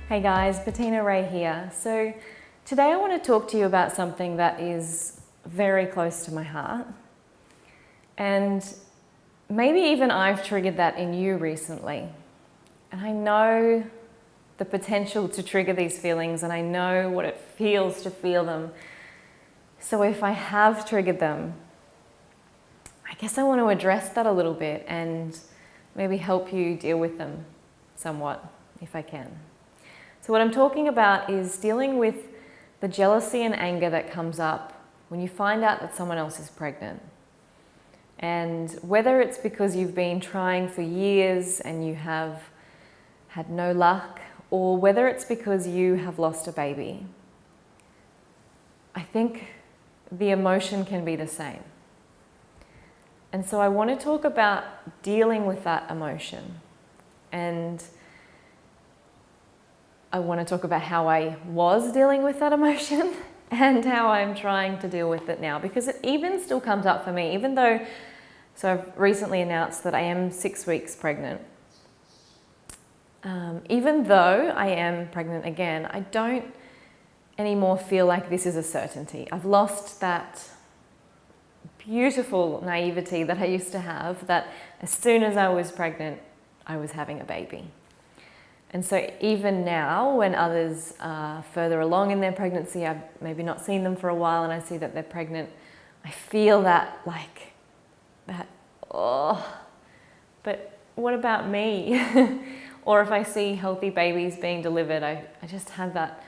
Hey guys, Bettina Ray here. So today I want to talk to you about something that is very close to my heart. And maybe even I've triggered that in you recently. And I know the potential to trigger these feelings, and I know what it feels to feel them. So if I have triggered them, I guess I want to address that a little bit and maybe help you deal with them somewhat, if I can. So what I'm talking about is dealing with the jealousy and anger that comes up when you find out that someone else is pregnant. And whether it's because you've been trying for years and you have had no luck, or whether it's because you have lost a baby, I think the emotion can be the same. And so I want to talk about dealing with that emotion. And I want to talk about how I was dealing with that emotion and how I'm trying to deal with it now, because it even still comes up for me, even though, so I've recently announced that I am 6 weeks pregnant. Even though I am pregnant again, I don't anymore feel like this is a certainty. I've lost that beautiful naivety that I used to have, that as soon as I was pregnant, I was having a baby. And so even now, when others are further along in their pregnancy, I've maybe not seen them for a while and I see that they're pregnant, I feel that oh, but what about me? Or if I see healthy babies being delivered, I just have that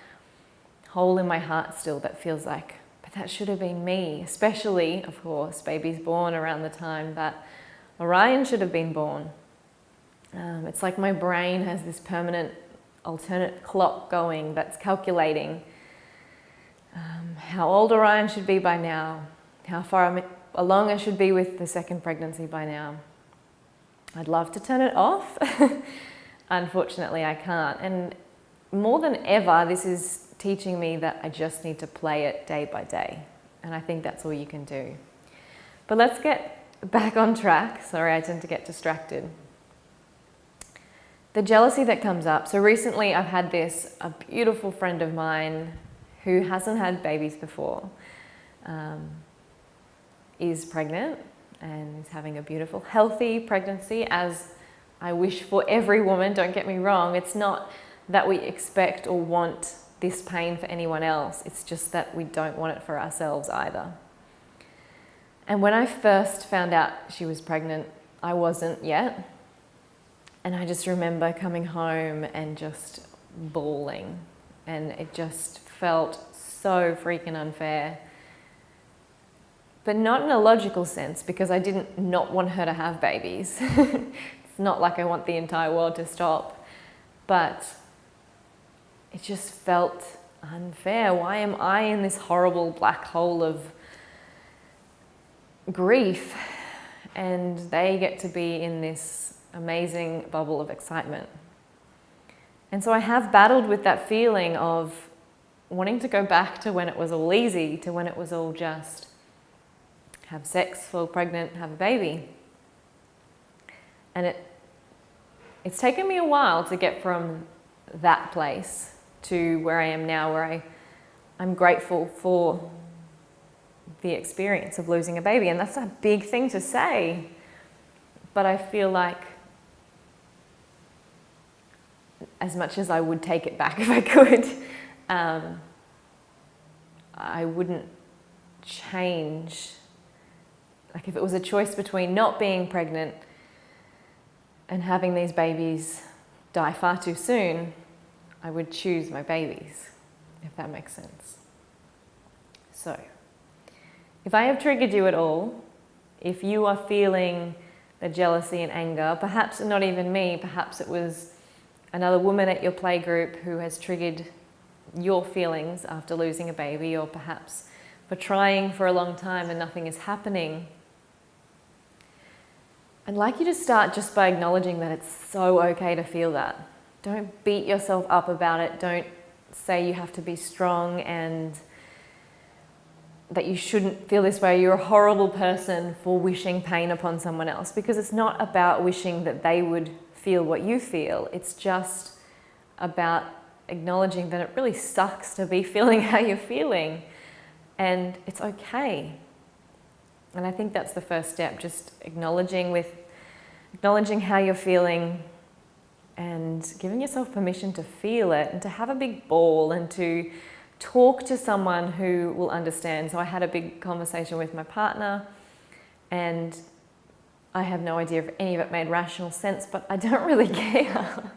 hole in my heart still that feels like, but that should have been me. Especially, of course, babies born around the time that Orion should have been born. It's like my brain has this permanent alternate clock going that's calculating how old Orion should be by now, how far along I should be with the second pregnancy by now. I'd love to turn it off. Unfortunately, I can't. And more than ever, this is teaching me that I just need to play it day by day. And I think that's all you can do. But let's get back on track. Sorry, I tend to get distracted. The jealousy that comes up. So recently I've had a beautiful friend of mine who hasn't had babies before, is pregnant and is having a beautiful, healthy pregnancy, as I wish for every woman, don't get me wrong. It's not that we expect or want this pain for anyone else. It's just that we don't want it for ourselves either. And when I first found out she was pregnant, I wasn't yet. And I just remember coming home and just bawling. And it just felt so freaking unfair. But not in a logical sense, because I didn't not want her to have babies. It's not like I want the entire world to stop. But it just felt unfair. Why am I in this horrible black hole of grief and they get to be in this amazing bubble of excitement? And so I have battled with that feeling of wanting to go back to when it was all easy, to when it was all just have sex, fall pregnant, have a baby. And it's taken me a while to get from that place to where I am now, where I'm grateful for the experience of losing a baby. And that's a big thing to say, but I feel like as much as I would take it back if I could, I wouldn't change. Like if it was a choice between not being pregnant and having these babies die far too soon, I would choose my babies, if that makes sense. So, if I have triggered you at all, if you are feeling the jealousy and anger, perhaps not even me, perhaps it was another woman at your playgroup who has triggered your feelings after losing a baby, or perhaps for trying for a long time and nothing is happening, I'd like you to start just by acknowledging that it's so okay to feel that. Don't beat yourself up about it. Don't say you have to be strong and that you shouldn't feel this way, you're a horrible person for wishing pain upon someone else, because it's not about wishing that they would feel what you feel. It's just about acknowledging that it really sucks to be feeling how you're feeling, and it's okay. And I think that's the first step, just acknowledging how you're feeling and giving yourself permission to feel it and to have a big ball and to talk to someone who will understand. So I had a big conversation with my partner, and I have no idea if any of it made rational sense, but I don't really care.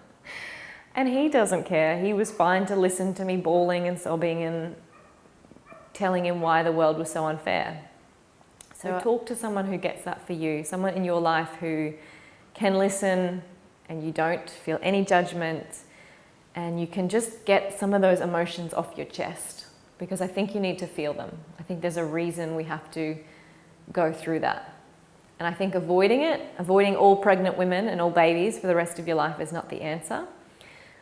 And he doesn't care. He was fine to listen to me bawling and sobbing and telling him why the world was so unfair. So talk to someone who gets that for you, someone in your life who can listen and you don't feel any judgment, and you can just get some of those emotions off your chest, because I think you need to feel them. I think there's a reason we have to go through that. And I think avoiding all pregnant women and all babies for the rest of your life is not the answer.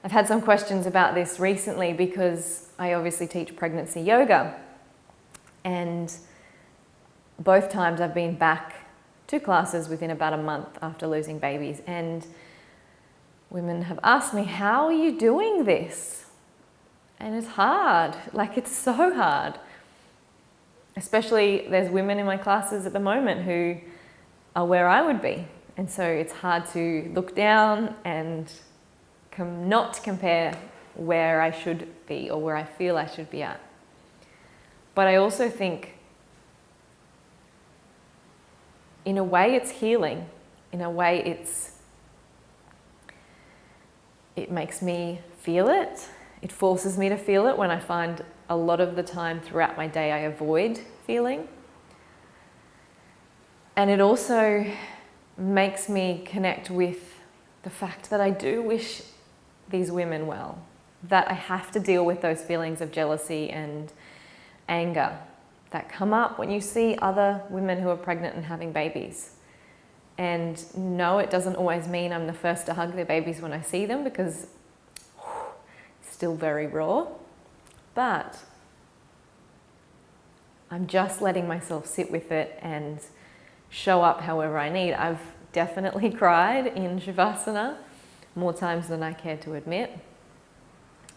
I've had some questions about this recently because I obviously teach pregnancy yoga, and both times I've been back to classes within about a month after losing babies, and women have asked me, how are you doing this? And it's hard, like it's so hard. Especially there's women in my classes at the moment who are where I would be. And so it's hard to look down and not compare where I should be or where I feel I should be at. But I also think in a way it's healing. In a way it makes me feel it. It forces me to feel it when I find a lot of the time throughout my day I avoid feeling. And it also makes me connect with the fact that I do wish these women well, that I have to deal with those feelings of jealousy and anger that come up when you see other women who are pregnant and having babies. And no, it doesn't always mean I'm the first to hug their babies when I see them, because it's still very raw. But I'm just letting myself sit with it and show up however I need. I've definitely cried in Shavasana more times than I care to admit.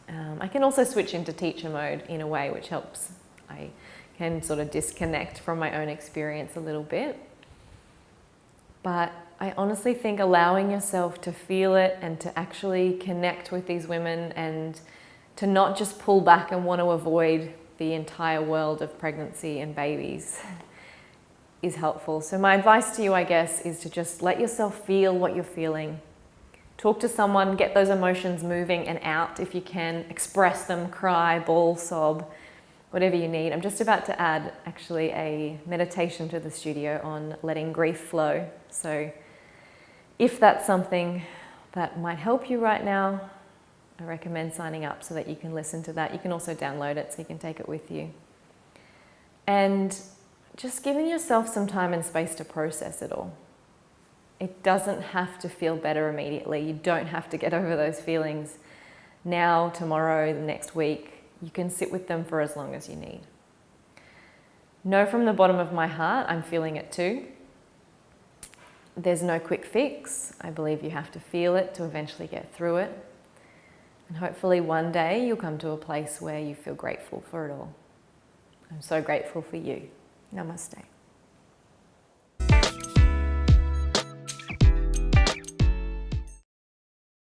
I can also switch into teacher mode in a way which helps. I can sort of disconnect from my own experience a little bit. But I honestly think allowing yourself to feel it and to actually connect with these women and to not just pull back and want to avoid the entire world of pregnancy and babies is helpful. So my advice to you, I guess, is to just let yourself feel what you're feeling. Talk to someone, get those emotions moving and out if you can. Express them, cry, bawl, sob, whatever you need. I'm just about to add actually a meditation to the studio on letting grief flow. So if that's something that might help you right now, I recommend signing up so that you can listen to that. You can also download it so you can take it with you. And just giving yourself some time and space to process it all. It doesn't have to feel better immediately. You don't have to get over those feelings now, tomorrow, the next week. You can sit with them for as long as you need. Know from the bottom of my heart, I'm feeling it too. There's no quick fix. I believe you have to feel it to eventually get through it. And hopefully one day you'll come to a place where you feel grateful for it all. I'm so grateful for you. Namaste.